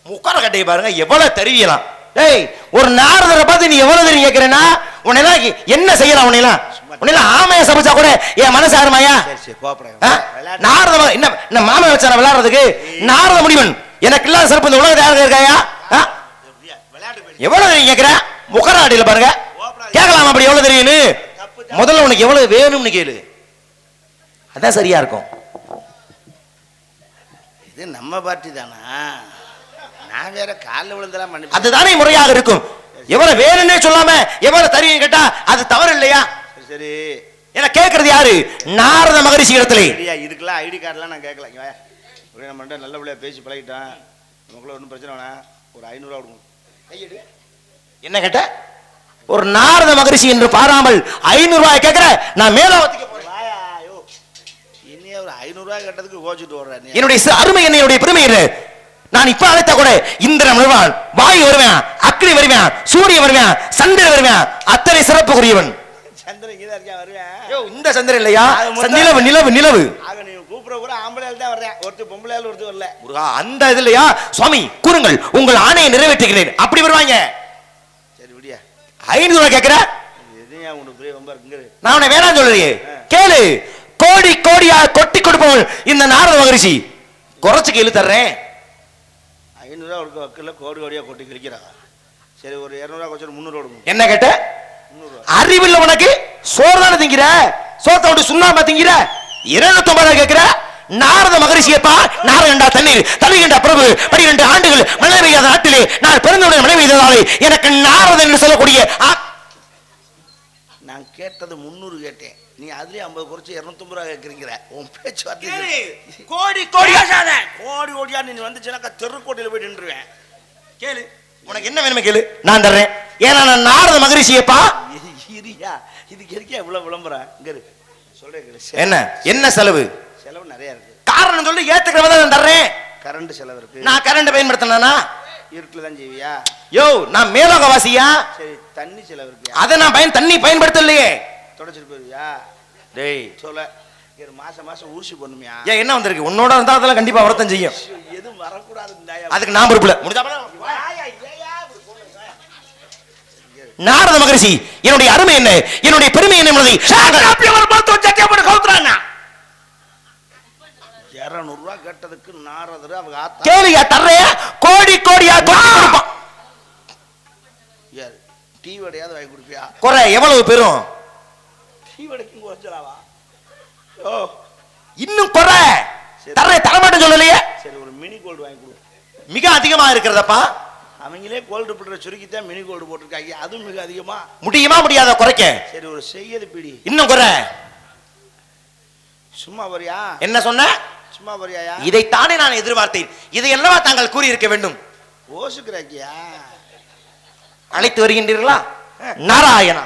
முக்கார கட்டையை பாருங்க எவ்வளவு தருவியலாம். டேய் ஒரு நாரதரை பார்த்து நீ எவ்வளவு தெரியும் கேட்கிறேன்னா உன்னெல்லாம் என்ன செய்யலாம்? உன்னெல்லாம் ஆமையா சமைச்சா கூட என் மனசு ஆறுமாயா? நாரத என்ன மாமையை வச்சா விளையாடுறதுக்கு? நாரத முடிவன் எனக்கு இல்லாத சிறப்பு இந்த உலகத்தை யாருக்கு இருக்காயா? எவ்வளவு தெரியும் கேட்கிற? முக்கராடியில பாருங்க கேட்கலாம். அப்படி எவ்வளவு தெரியும்னு முதல்ல உனக்கு எவ்வளவு வேணும்னு கேளு. அதான் சரியா இருக்கும். இது நம்ம பார்ட்டி தானா? நான் வேற காலில் விழுந்தெல்லாம் பண்ணி அதுதானே முறையாக இருக்கும். எவ்வளவு வேணும்னே சொல்லாம எவ்வளவு தருவீங்க கேட்டா அது தவறு இல்லையா? சரி என்ன கேட்கறது யாரு? நாரத மகரிஷி இடத்துல. இதுக்கெல்லாம் ஐடி கார்டெலாம் நான் கேட்கல. நம்ம நல்ல பிள்ளையா பேசி பழகிட்டான். நமக்குள்ள ஒன்றும் பிரச்சனை வேணாம். ஒரு 500 ரூபா கொடுங்க. என்ன கேட்ட? ஒரு நாரத மகரிஷி என்று பாராமல் 500 ரூபாய் கேட்கிற நான் மேலாவத்துக்கு போறேன். இனியே ஒரு 500 ரூபாய் கேட்டதுக்கு கோச்சிட்டு வர்றேன். என்னுடைய அருமை என்னுடைய பெருமை என்ன? நான் இப்ப அழைத்தா கூட இந்திரன் வருவான், வாயு வருவான், அக்னி வருவான், சூரியன் வருவான், சந்திரன் வருவான், அத்தனை சிறப்புக்குரியவன். சந்திரன் இங்கே தான் இருக்கேன் வருவேன். யோ, இந்த சந்திரன் இல்லையா, அது மொத்தம் நிலவு நிலவு நிலவு. ஆக நீ கூப்பிட கூட ஆம்பளையால் தான் வர்றேன், ஒருத்தர் பொம்பளையால் ஒருத்தர் வரல. முருகா, அந்த இது இல்லையா சுவாமி, கூறுங்கள் உங்கள் ஆணையை நிறைவேற்றுகிறேன். அப்படி வருவாங்க. சரி விடியா, 500 ரூபாய் கேட்கிற, எதையா உனக்கு பெரிய ரொம்ப இருக்குங்க. நான் உன்னை வேணாம் சொல்றேன். கேளு, கோடி கோடியா கொட்டி கொடுப்பவன் இந்த நாரத மகரிஷி. குறைச்சுக்கு இழு தர்றேன். 500 ரூபா கொடுக்க வக்கில்ல, கோடி கோடியா கொட்டி கிழிக்கிறாங்க. சரி ஒரு 200 ரூபா கொஞ்சம் 300 கொடுங்க. என்ன கேட்ட? 300 ரூபா. அறிவில்ல உனக்கு? சோறு தானே திங்கிற, சோத்த விட்டு சுண்ணாம்பா திங்கிற. 250 கேட்கிற? நாரத மகரிஷியப்பா, நாரகண்டா தண்ணீர் தண்ணீர்கண்டா பிரபு 12 ஆண்டுகள் மழை பெய்யாத நாட்டிலே நான் பிறந்தவுடன் மழை பெய்ததாலே எனக்கு நாரதன் என்று சொல்லக்கூடிய நான் கேட்டது 300 கேட்டேன், நீ அதுலயே 50 குறைச்சு 250 ரூபா கேட்கறீங்க. உன் பேச்சு வார்த்தை கோடி கோடியா கோடி கோடியா நீ வந்துச்சுனாக்கா தெருக்கோட்டையில போய் நின்றுவேன். கேளு, உனக்கு என்ன வேணுமே கேளு, நான் தர்றேன். ஏன்னா நான் நாரத மகரிஷியப்பா. இரியா, இதுக்கு எதுக்கே இவ்வளவு விளம்பரம்? இங்க இருக்கு சொல்றேன். என்ன என்ன செலவு? செலவு நிறைய இருக்கு. காரணம் சொல்லி ஏத்துக்கிறவங்க தான் நான் தர்றேன். கரண்ட் செலவு இருக்கு. நான் கரண்ட் பயன்படுத்தினா இருட்டுல தான் செய்வியா? யோ, நான் மேலோகவாசியா. சரி, தண்ணி செலவு இருக்கு. அதை நான் தண்ணி பயன்படுத்தலையே. தொடச்சிட்டு போயிருவியா? டேய் சொல்ல, மாசம் மாசம் ஊசி பண்ணுமியா? ஏன் என்ன வந்திருக்கு? உன்னோட இருந்தா அதெல்லாம் கண்டிப்பா வரத்தான் செய்யும். எதுவும் வரக்கூடாது. அதுக்கு நான் பொறுப்புல. நாரத மகரிஷி, என்னுடைய அருமை என்ன, என்னுடைய பெருமை என்ன என்பதை 200 ரூபா கேட்டதுக்கு நாரதர் அவங்க ஆத்தா கேளியா தர்றே. கோடி கோடியா கொட்டி கொடுப்பான். யார் டீ வடையாவது வாங்கி கொடுப்பியா? குறை எவ்வளவு பெரும்? டீ வடைக்கும் குறைச்சலாவா? ஓ, இன்னும் குறை தர்றே, தரமாட்டேன்னு சொல்லலையே. சரி ஒரு மினி கோல்டு வாங்கி கொடு. மிக அதிகமா இருக்கிறதப்பா. அவங்களே கோல்டு போட்டுற சுருக்கித்தான் மினி கோல்டு போட்டிருக்காங்க, அதுவும் மிக அதிகமா. முடியுமா முடியாத குறைக்க? சரி ஒரு செய்யது பிடி. இன்னும் குறை. சும்மா வரியா? என்ன சொன்ன? சும்மா வரியா? இதைத்தானே நான் எதிர்பார்த்தேன். இதை அல்லவா தாங்கள் கூறி இருக்க வேண்டும். ஓசுக்கிறாக்கியா? அழைத்து வருகின்றீர்களா? நாராயணா.